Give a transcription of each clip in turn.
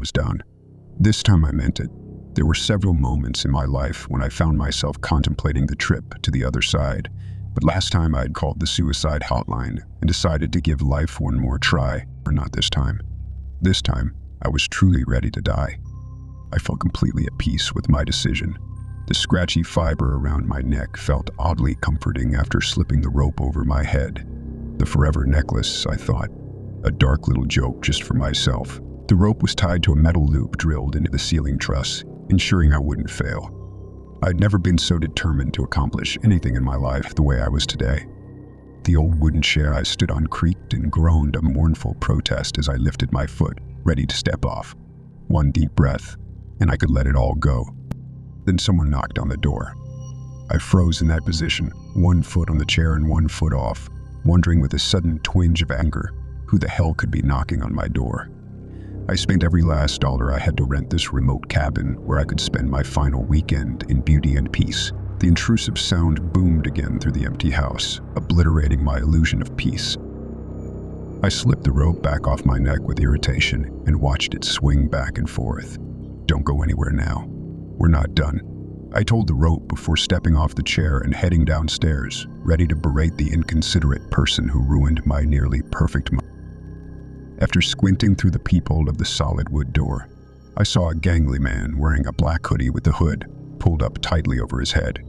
was done. This time I meant it. There were several moments in my life when I found myself contemplating the trip to the other side, but last time I had called the suicide hotline and decided to give life one more try, or not this time. This time, I was truly ready to die. I felt completely at peace with my decision. The scratchy fiber around my neck felt oddly comforting after slipping the rope over my head. The forever necklace, I thought. A dark little joke just for myself. The rope was tied to a metal loop drilled into the ceiling truss, ensuring I wouldn't fail. I'd never been so determined to accomplish anything in my life the way I was today. The old wooden chair I stood on creaked and groaned a mournful protest as I lifted my foot, ready to step off. One deep breath, and I could let it all go. Then someone knocked on the door. I froze in that position, one foot on the chair and one foot off, wondering with a sudden twinge of anger who the hell could be knocking on my door. I spent every last dollar I had to rent this remote cabin where I could spend my final weekend in beauty and peace. The intrusive sound boomed again through the empty house, obliterating my illusion of peace. I slipped the rope back off my neck with irritation and watched it swing back and forth. Don't go anywhere now. We're not done. I told the rope before stepping off the chair and heading downstairs, ready to berate the inconsiderate person who ruined my nearly perfect moment. After squinting through the peephole of the solid wood door, I saw a gangly man wearing a black hoodie with the hood pulled up tightly over his head.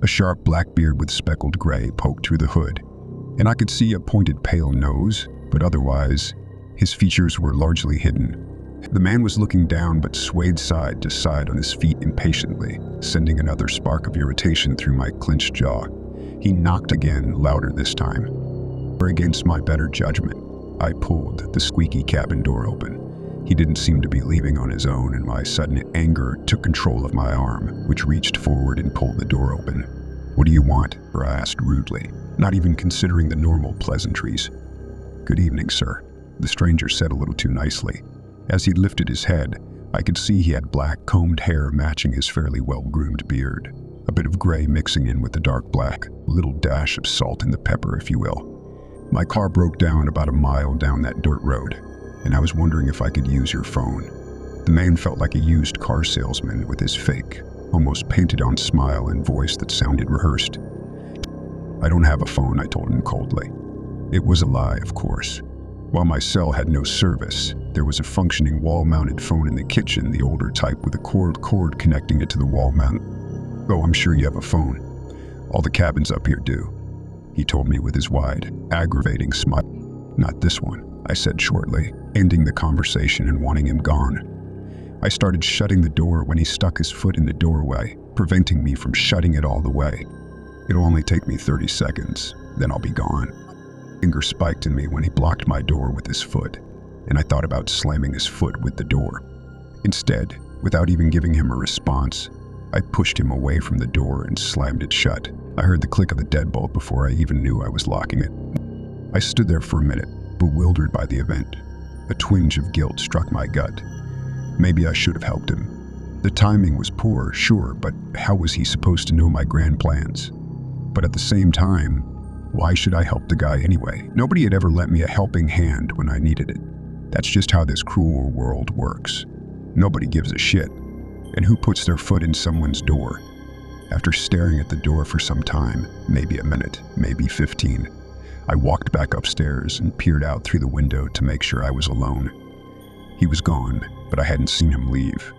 A sharp black beard with speckled gray poked through the hood, and I could see a pointed pale nose, but otherwise, his features were largely hidden. The man was looking down but swayed side to side on his feet impatiently, sending another spark of irritation through my clenched jaw. He knocked again, louder this time. Against my better judgment, I pulled the squeaky cabin door open. He didn't seem to be leaving on his own, and my sudden anger took control of my arm, which reached forward and pulled the door open. "What do you want?" I asked rudely, not even considering the normal pleasantries. "Good evening, sir," the stranger said a little too nicely. As he lifted his head, I could see he had black combed hair matching his fairly well-groomed beard, a bit of gray mixing in with the dark black, a little dash of salt in the pepper, if you will. My car broke down about a mile down that dirt road, and I was wondering if I could use your phone. The man felt like a used car salesman with his fake, almost painted-on smile and voice that sounded rehearsed. "I don't have a phone," I told him coldly. It was a lie, of course. While my cell had no service, there was a functioning wall-mounted phone in the kitchen, the older type with a cord connecting it to the wall mount. "Oh, I'm sure you have a phone. All the cabins up here do," he told me with his wide, aggravating smile. "Not this one," I said shortly, ending the conversation and wanting him gone. I started shutting the door when he stuck his foot in the doorway, preventing me from shutting it all the way. "It'll only take me 30 seconds, then I'll be gone." Anger spiked in me when he blocked my door with his foot, and I thought about slamming his foot with the door. Instead, without even giving him a response, I pushed him away from the door and slammed it shut. I heard the click of the deadbolt before I even knew I was locking it. I stood there for a minute, bewildered by the event. A twinge of guilt struck my gut. Maybe I should have helped him. The timing was poor, sure, but how was he supposed to know my grand plans? But at the same time, why should I help the guy anyway? Nobody had ever lent me a helping hand when I needed it. That's just how this cruel world works. Nobody gives a shit. And who puts their foot in someone's door? After staring at the door for some time, maybe a minute, maybe 15, I walked back upstairs and peered out through the window to make sure I was alone. He was gone, but I hadn't seen him leave.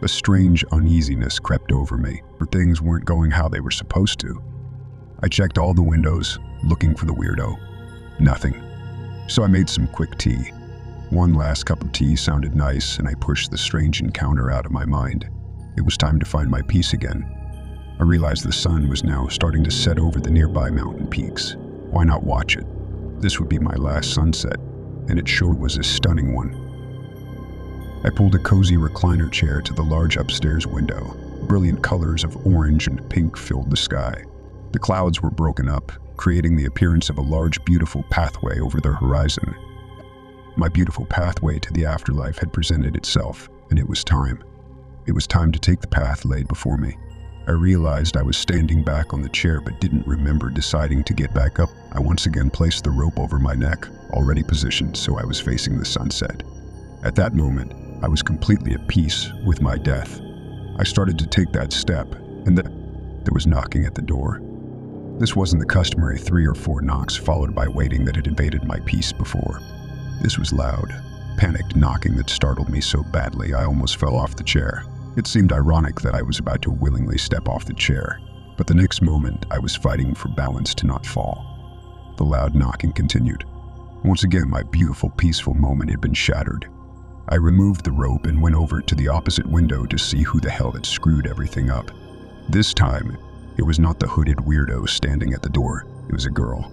A strange uneasiness crept over me, for things weren't going how they were supposed to. I checked all the windows, looking for the weirdo. Nothing. So I made some quick tea. One last cup of tea sounded nice, and I pushed the strange encounter out of my mind. It was time to find my peace again. I realized the sun was now starting to set over the nearby mountain peaks. Why not watch it? This would be my last sunset, and it sure was a stunning one. I pulled a cozy recliner chair to the large upstairs window. Brilliant colors of orange and pink filled the sky. The clouds were broken up, creating the appearance of a large, beautiful pathway over the horizon. My beautiful pathway to the afterlife had presented itself, and it was time. It was time to take the path laid before me. I realized I was standing back on the chair but didn't remember deciding to get back up. I once again placed the rope over my neck, already positioned so I was facing the sunset. At that moment, I was completely at peace with my death. I started to take that step, and there was knocking at the door. This wasn't the customary 3 or 4 knocks followed by waiting that had invaded my peace before. This was loud, panicked knocking that startled me so badly I almost fell off the chair. It seemed ironic that I was about to willingly step off the chair, but the next moment I was fighting for balance to not fall. The loud knocking continued. Once again, my beautiful, peaceful moment had been shattered. I removed the rope and went over to the opposite window to see who the hell had screwed everything up. This time, it was not the hooded weirdo standing at the door. It was a girl.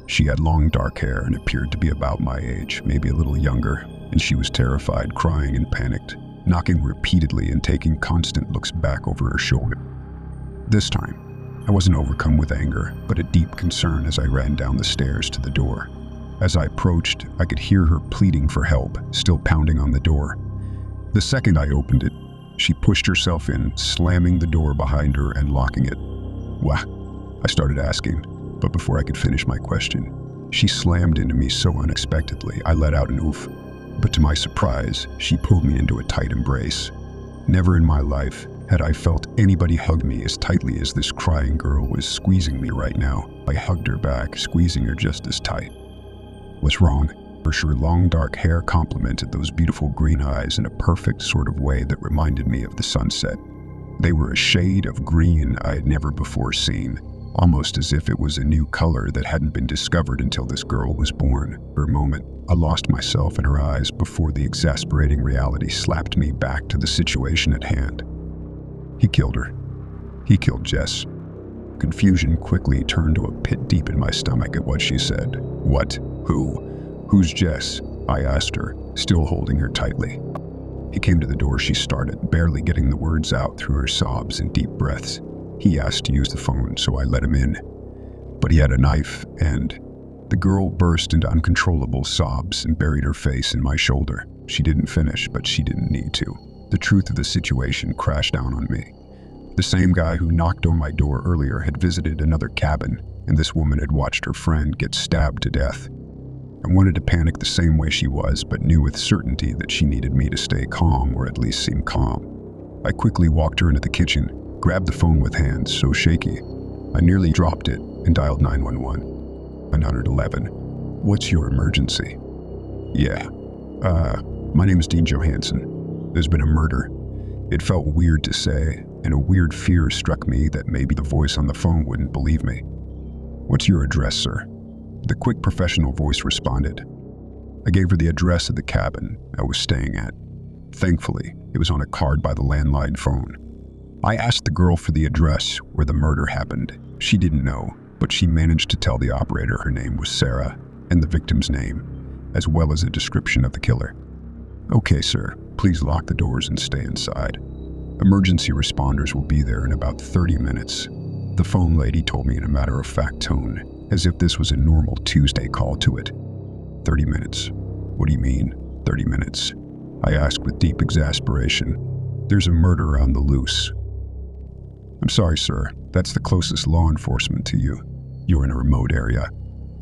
She had long dark hair and appeared to be about my age, maybe a little younger, and she was terrified, crying and panicked, knocking repeatedly and taking constant looks back over her shoulder. This time, I wasn't overcome with anger, but a deep concern as I ran down the stairs to the door. As I approached, I could hear her pleading for help, still pounding on the door. The second I opened it, she pushed herself in, slamming the door behind her and locking it. Wah, I started asking, but before I could finish my question, she slammed into me so unexpectedly I let out an oof. But to my surprise, she pulled me into a tight embrace. Never in my life had I felt anybody hug me as tightly as this crying girl was squeezing me right now. I hugged her back, squeezing her just as tight. What's wrong? For sure, long dark hair complemented those beautiful green eyes in a perfect sort of way that reminded me of the sunset. They were a shade of green I had never before seen, almost as if it was a new color that hadn't been discovered until this girl was born. For a moment, I lost myself in her eyes before the exasperating reality slapped me back to the situation at hand. He killed her. He killed Jess. Confusion quickly turned to a pit deep in my stomach at what she said. What? Who? Who's Jess? I asked her, still holding her tightly. He came to the door, she started, barely getting the words out through her sobs and deep breaths. He asked to use the phone, so I let him in. But he had a knife, and the girl burst into uncontrollable sobs and buried her face in my shoulder. She didn't finish, but she didn't need to. The truth of the situation crashed down on me. The same guy who knocked on my door earlier had visited another cabin, and this woman had watched her friend get stabbed to death. I wanted to panic the same way she was, but knew with certainty that she needed me to stay calm, or at least seem calm. I quickly walked her into the kitchen, grabbed the phone with hands so shaky I nearly dropped it, and dialed 911. 911. What's your emergency? Yeah. My name is Dean Johansson. There's been a murder. It felt weird to say, and a weird fear struck me that maybe the voice on the phone wouldn't believe me. What's your address, sir? The quick professional voice responded. I gave her the address of the cabin I was staying at. Thankfully, it was on a card by the landline phone. I asked the girl for the address where the murder happened. She didn't know, but she managed to tell the operator her name was Sarah and the victim's name, as well as a description of the killer. Okay, sir, please lock the doors and stay inside. Emergency responders will be there in about 30 minutes. The phone lady told me in a matter-of-fact tone, as if this was a normal Tuesday call to it. 30 minutes. What do you mean, 30 minutes? I asked with deep exasperation. There's a murder on the loose. I'm sorry, sir. That's the closest law enforcement to you. You're in a remote area.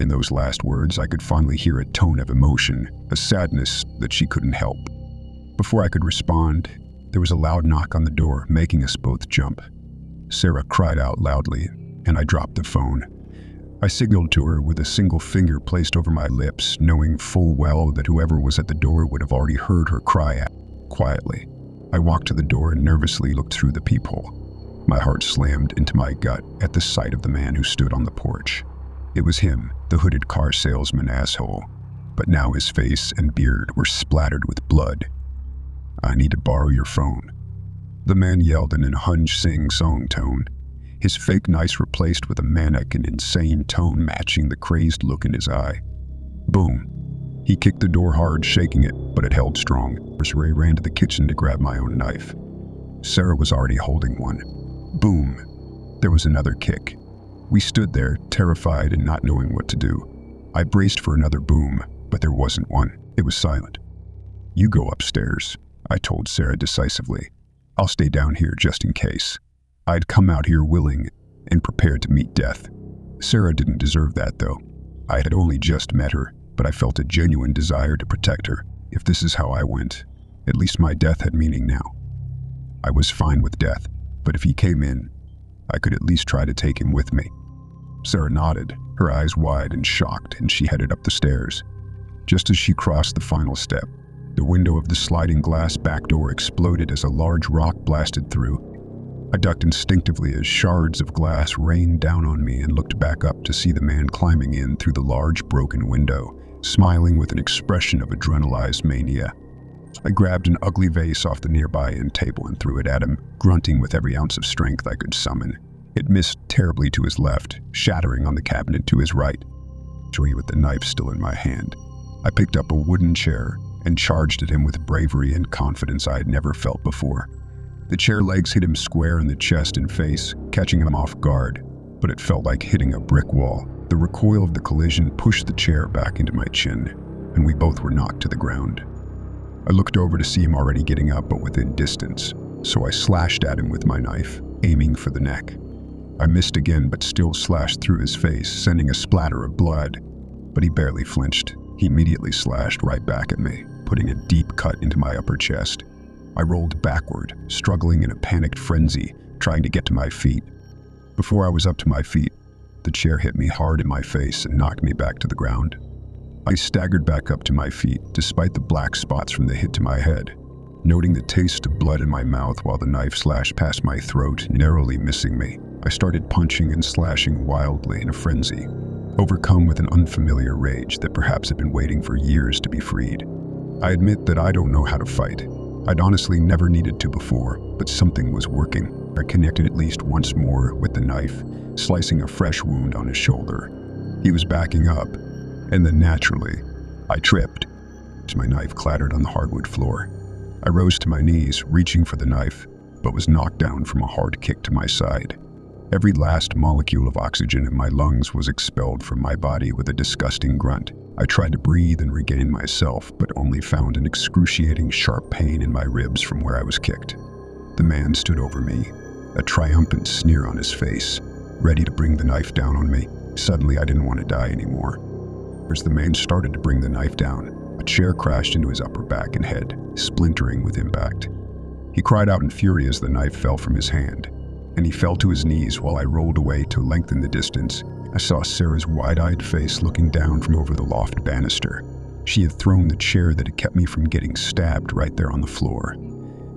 In those last words, I could finally hear a tone of emotion, a sadness that she couldn't help. Before I could respond, there was a loud knock on the door, making us both jump. Sarah cried out loudly, and I dropped the phone. I signaled to her with a single finger placed over my lips, knowing full well that whoever was at the door would have already heard her cry out quietly. I walked to the door and nervously looked through the peephole. My heart slammed into my gut at the sight of the man who stood on the porch. It was him, the hooded car salesman asshole, but now his face and beard were splattered with blood. I need to borrow your phone. The man yelled in a Hunj sing-song tone, his fake nice replaced with a manic and insane tone matching the crazed look in his eye. Boom. He kicked the door hard, shaking it, but it held strong. Ray ran to the kitchen to grab my own knife. Sarah was already holding one. Boom. There was another kick. We stood there, terrified and not knowing what to do. I braced for another boom, but there wasn't one. It was silent. You go upstairs, I told Sarah decisively. I'll stay down here just in case. I'd come out here willing and prepared to meet death. Sarah didn't deserve that, though. I had only just met her, but I felt a genuine desire to protect her. If this is how I went, At least my death had meaning now. I was fine with death, but if he came in, I could at least try to take him with me. Sarah nodded, her eyes wide and shocked, and she headed up the stairs. Just as she crossed the final step, the window of the sliding glass back door exploded as a large rock blasted through. I ducked instinctively as shards of glass rained down on me and looked back up to see the man climbing in through the large broken window, smiling with an expression of adrenalized mania. I grabbed an ugly vase off the nearby end table and threw it at him, grunting with every ounce of strength I could summon. It missed terribly to his left, shattering on the cabinet to his right. With the knife still in my hand, I picked up a wooden chair and charged at him with bravery and confidence I had never felt before. The chair legs hit him square in the chest and face, catching him off guard, but it felt like hitting a brick wall. The recoil of the collision pushed the chair back into my chin, and we both were knocked to the ground. I looked over to see him already getting up, but within distance, so I slashed at him with my knife, aiming for the neck. I missed again, but still slashed through his face, sending a splatter of blood, but he barely flinched. He immediately slashed right back at me, putting a deep cut into my upper chest. I rolled backward, struggling in a panicked frenzy, trying to get to my feet. Before I was up to my feet, the chair hit me hard in my face and knocked me back to the ground. I staggered back up to my feet, despite the black spots from the hit to my head, noting the taste of blood in my mouth while the knife slashed past my throat, narrowly missing me. I started punching and slashing wildly in a frenzy, overcome with an unfamiliar rage that perhaps had been waiting for years to be freed. I admit that I don't know how to fight. I'd honestly never needed to before, but something was working. I connected at least once more with the knife, slicing a fresh wound on his shoulder. He was backing up, and then naturally, I tripped. My knife clattered on the hardwood floor. I rose to my knees, reaching for the knife, but was knocked down from a hard kick to my side. Every last molecule of oxygen in my lungs was expelled from my body with a disgusting grunt. I tried to breathe and regain myself, but only found an excruciating sharp pain in my ribs from where I was kicked. The man stood over me, a triumphant sneer on his face, ready to bring the knife down on me. Suddenly, I didn't want to die anymore. As the man started to bring the knife down, a chair crashed into his upper back and head, splintering with impact. He cried out in fury as the knife fell from his hand, and he fell to his knees while I rolled away to lengthen the distance. I saw Sarah's wide-eyed face looking down from over the loft banister. She had thrown the chair that had kept me from getting stabbed right there on the floor.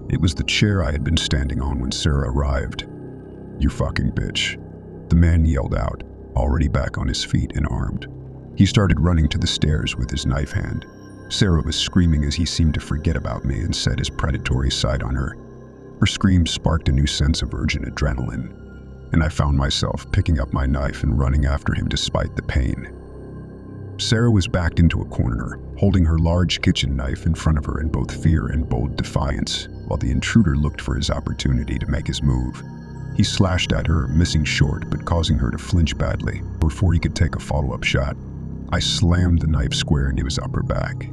It was the chair I had been standing on when Sarah arrived. "You fucking bitch," the man yelled out, already back on his feet and armed. He started running to the stairs with his knife hand. Sarah was screaming as he seemed to forget about me and set his predatory sight on her. Her scream sparked a new sense of urgent adrenaline, and I found myself picking up my knife and running after him despite the pain. Sarah was backed into a corner, holding her large kitchen knife in front of her in both fear and bold defiance, while the intruder looked for his opportunity to make his move. He slashed at her, missing short but causing her to flinch badly before he could take a follow-up shot. I slammed the knife square into his upper back.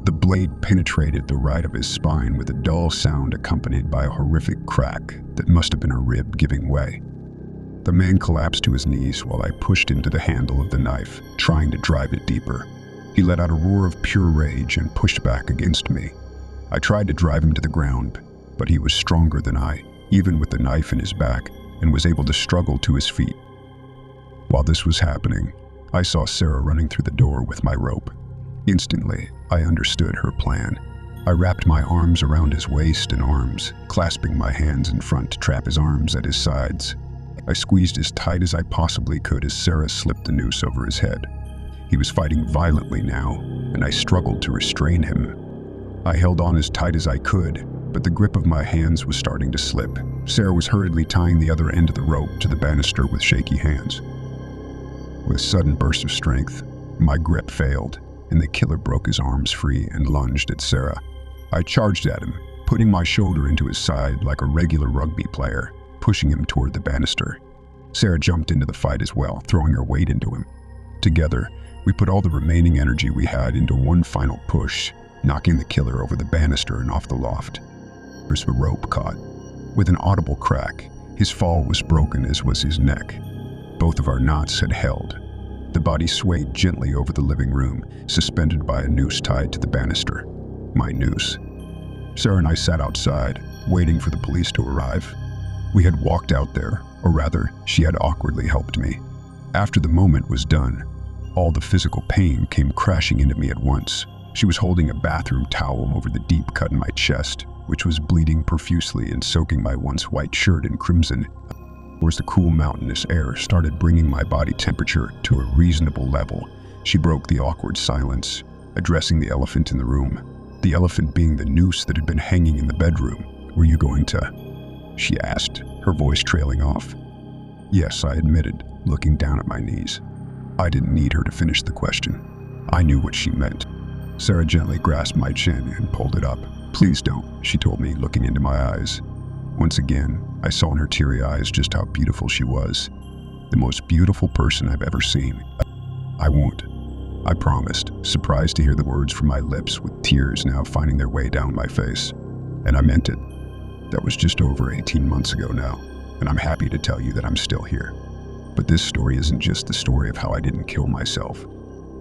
The blade penetrated the right of his spine with a dull sound accompanied by a horrific crack that must have been a rib giving way. The man collapsed to his knees while I pushed into the handle of the knife, trying to drive it deeper. He let out a roar of pure rage and pushed back against me. I tried to drive him to the ground, but he was stronger than I, even with the knife in his back, and was able to struggle to his feet. While this was happening, I saw Sarah running through the door with my rope. Instantly, I understood her plan. I wrapped my arms around his waist and arms, clasping my hands in front to trap his arms at his sides. I squeezed as tight as I possibly could as Sarah slipped the noose over his head. He was fighting violently now, and I struggled to restrain him. I held on as tight as I could, but the grip of my hands was starting to slip. Sarah was hurriedly tying the other end of the rope to the banister with shaky hands. With a sudden burst of strength, my grip failed, and the killer broke his arms free and lunged at Sarah. I charged at him, putting my shoulder into his side like a regular rugby player, pushing him toward the banister. Sarah jumped into the fight as well, throwing her weight into him. Together, we put all the remaining energy we had into one final push, knocking the killer over the banister and off the loft. The rope caught. With an audible crack, his fall was broken as was his neck. Both of our knots had held. The body swayed gently over the living room, suspended by a noose tied to the banister. My noose. Sarah and I sat outside, waiting for the police to arrive. We had walked out there, or rather, she had awkwardly helped me. After the moment was done, all the physical pain came crashing into me at once. She was holding a bathroom towel over the deep cut in my chest, which was bleeding profusely and soaking my once white shirt in crimson. Whereas the cool mountainous air started bringing my body temperature to a reasonable level, she broke the awkward silence, addressing the elephant in the room. The elephant being the noose that had been hanging in the bedroom. "Were you going to?" she asked, her voice trailing off. "Yes," I admitted, looking down at my knees. I didn't need her to finish the question. I knew what she meant. Sarah gently grasped my chin and pulled it up. "Please don't," she told me, looking into my eyes. Once again, I saw in her teary eyes just how beautiful she was. The most beautiful person I've ever seen. "I won't," I promised, surprised to hear the words from my lips, with tears now finding their way down my face. And I meant it. That was just over 18 months ago now, and I'm happy to tell you that I'm still here. But this story isn't just the story of how I didn't kill myself.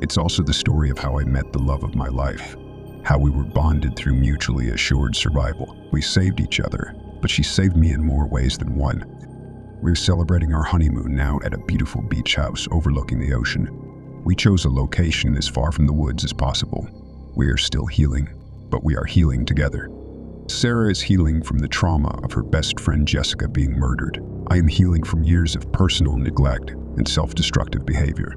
It's also the story of how I met the love of my life, how we were bonded through mutually assured survival. We saved each other, but she saved me in more ways than one. We're celebrating our honeymoon now at a beautiful beach house overlooking the ocean. We chose a location as far from the woods as possible. We are still healing, but we are healing together. Sarah is healing from the trauma of her best friend Jessica being murdered. I am healing from years of personal neglect and self-destructive behavior.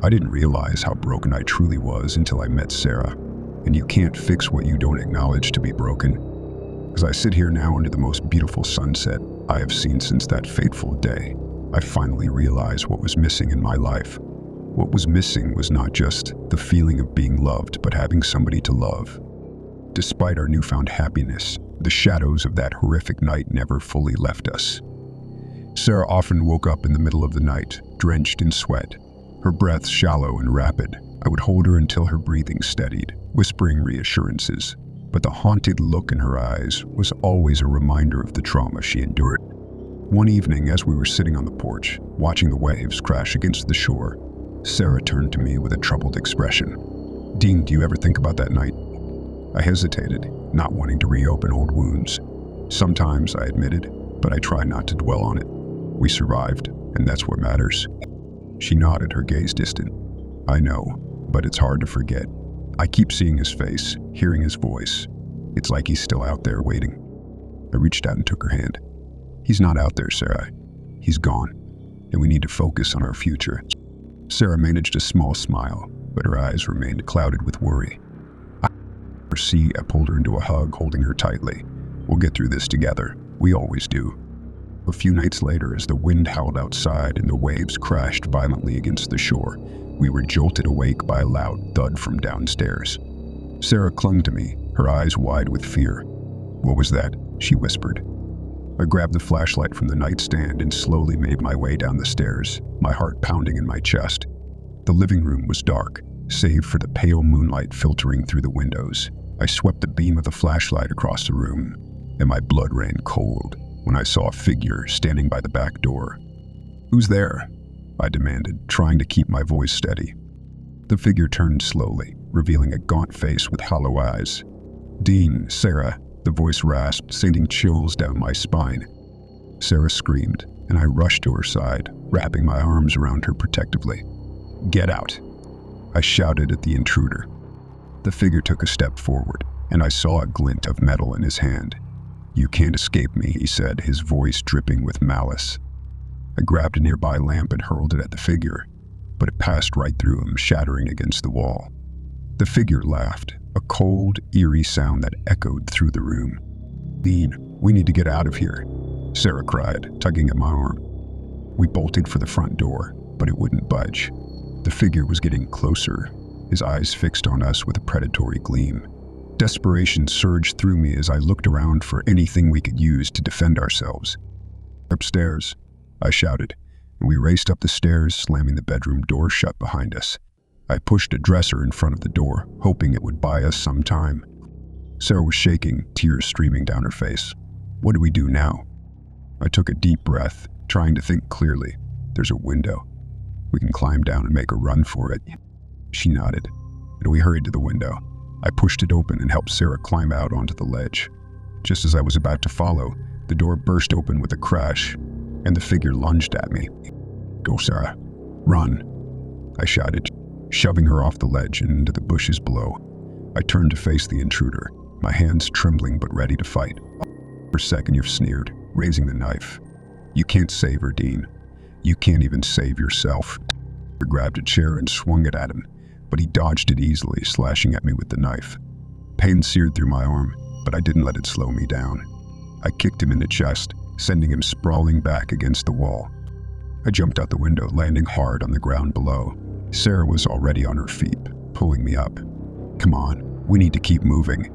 I didn't realize how broken I truly was until I met Sarah, and you can't fix what you don't acknowledge to be broken. As I sit here now under the most beautiful sunset I have seen since that fateful day, I finally realize what was missing in my life. What was missing was not just the feeling of being loved, but having somebody to love. Despite our newfound happiness, the shadows of that horrific night never fully left us. Sarah often woke up in the middle of the night, drenched in sweat, her breath shallow and rapid. I would hold her until her breathing steadied, whispering reassurances. But the haunted look in her eyes was always a reminder of the trauma she endured. One evening, as we were sitting on the porch, watching the waves crash against the shore, Sarah turned to me with a troubled expression. "Dean, do you ever think about that night?" I hesitated, not wanting to reopen old wounds. "Sometimes," I admitted, "but I try not to dwell on it. We survived, and that's what matters." She nodded, her gaze distant. "I know, but it's hard to forget. I keep seeing his face, hearing his voice. It's like he's still out there waiting." I reached out and took her hand. "He's not out there, Sarah. He's gone, and we need to focus on our future." Sarah managed a small smile, but her eyes remained clouded with worry. I pulled her into a hug, holding her tightly. "We'll get through this together. We always do." A few nights later, as the wind howled outside and the waves crashed violently against the shore, we were jolted awake by a loud thud from downstairs. Sarah clung to me, her eyes wide with fear. "What was that?" she whispered. I grabbed the flashlight from the nightstand and slowly made my way down the stairs, my heart pounding in my chest. The living room was dark, save for the pale moonlight filtering through the windows. I swept the beam of the flashlight across the room, and my blood ran cold when I saw a figure standing by the back door. "Who's there?" I demanded, trying to keep my voice steady. The figure turned slowly, revealing a gaunt face with hollow eyes. "Dean, Sarah," the voice rasped, sending chills down my spine. Sarah screamed, and I rushed to her side, wrapping my arms around her protectively. "Get out!" I shouted at the intruder. The figure took a step forward, and I saw a glint of metal in his hand. "You can't escape me," he said, his voice dripping with malice. I grabbed a nearby lamp and hurled it at the figure, but it passed right through him, shattering against the wall. The figure laughed, a cold, eerie sound that echoed through the room. "Dean, we need to get out of here," Sarah cried, tugging at my arm. We bolted for the front door, but it wouldn't budge. The figure was getting closer, his eyes fixed on us with a predatory gleam. Desperation surged through me as I looked around for anything we could use to defend ourselves. "Upstairs," I shouted, and we raced up the stairs, slamming the bedroom door shut behind us. I pushed a dresser in front of the door, hoping it would buy us some time. Sarah was shaking, tears streaming down her face. "What do we do now?" I took a deep breath, trying to think clearly. "There's a window. We can climb down and make a run for it." She nodded, and we hurried to the window. I pushed it open and helped Sarah climb out onto the ledge. Just as I was about to follow, the door burst open with a crash, and the figure lunged at me. "Go, Sarah. Run," I shouted, shoving her off the ledge and into the bushes below. I turned to face the intruder, my hands trembling but ready to fight. For a second, you've sneered, raising the knife. "You can't save her, Dean. You can't even save yourself." I grabbed a chair and swung it at him, but he dodged it easily, slashing at me with the knife. Pain seared through my arm, but I didn't let it slow me down. I kicked him in the chest, sending him sprawling back against the wall. I jumped out the window, landing hard on the ground below. Sarah was already on her feet, pulling me up. "Come on, we need to keep moving."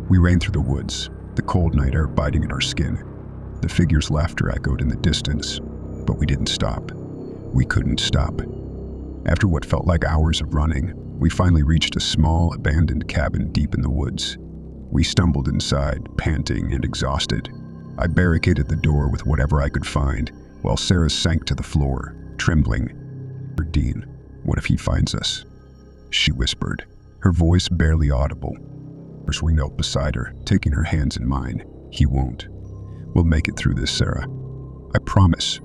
We ran through the woods, the cold night air biting at our skin. The figure's laughter echoed in the distance, but we didn't stop. We couldn't stop. After what felt like hours of running, we finally reached a small, abandoned cabin deep in the woods. We stumbled inside, panting and exhausted. I barricaded the door with whatever I could find, while Sarah sank to the floor, trembling. "Dean, what if he finds us?" she whispered, her voice barely audible. As we knelt beside her, taking her hands in mine. "He won't. We'll make it through this, Sarah. I promise."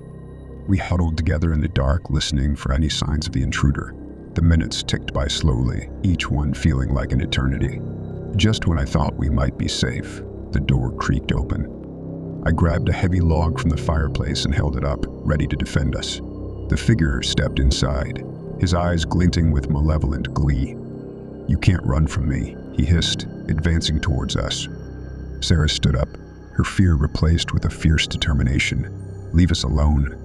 We huddled together in the dark, listening for any signs of the intruder. The minutes ticked by slowly, each one feeling like an eternity. Just when I thought we might be safe, the door creaked open. I grabbed a heavy log from the fireplace and held it up, ready to defend us. The figure stepped inside, his eyes glinting with malevolent glee. "You can't run from me," he hissed, advancing towards us. Sarah stood up, her fear replaced with a fierce determination. "Leave us alone."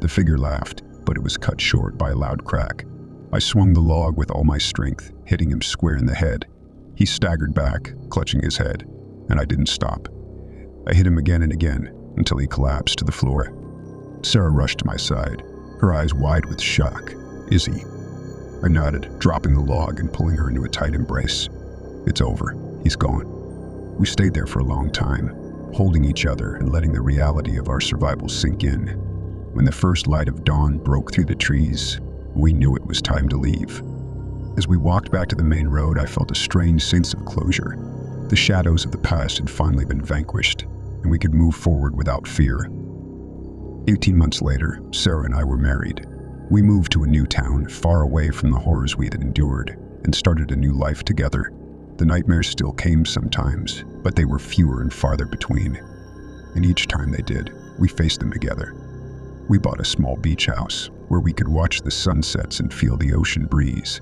The figure laughed, but it was cut short by a loud crack. I swung the log with all my strength, hitting him square in the head. He staggered back, clutching his head, and I didn't stop. I hit him again and again, until he collapsed to the floor. Sarah rushed to my side, her eyes wide with shock. "Is he?" I nodded, dropping the log and pulling her into a tight embrace. "It's over. He's gone." We stayed there for a long time, holding each other and letting the reality of our survival sink in. When the first light of dawn broke through the trees, we knew it was time to leave. As we walked back to the main road, I felt a strange sense of closure. The shadows of the past had finally been vanquished, and we could move forward without fear. 18 months later, Sarah and I were married. We moved to a new town, far away from the horrors we had endured, and started a new life together. The nightmares still came sometimes, but they were fewer and farther between. And each time they did, we faced them together. We bought a small beach house, where we could watch the sunsets and feel the ocean breeze.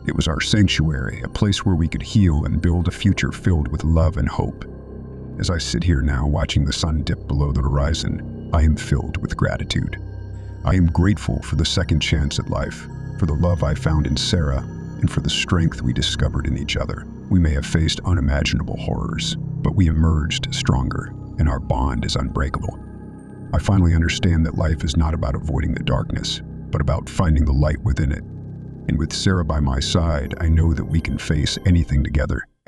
It was our sanctuary, a place where we could heal and build a future filled with love and hope. As I sit here now watching the sun dip below the horizon, I am filled with gratitude. I am grateful for the second chance at life, for the love I found in Sarah, and for the strength we discovered in each other. We may have faced unimaginable horrors, but we emerged stronger, and our bond is unbreakable. I finally understand that life is not about avoiding the darkness, but about finding the light within it. And with Sarah by my side, I know that we can face anything together.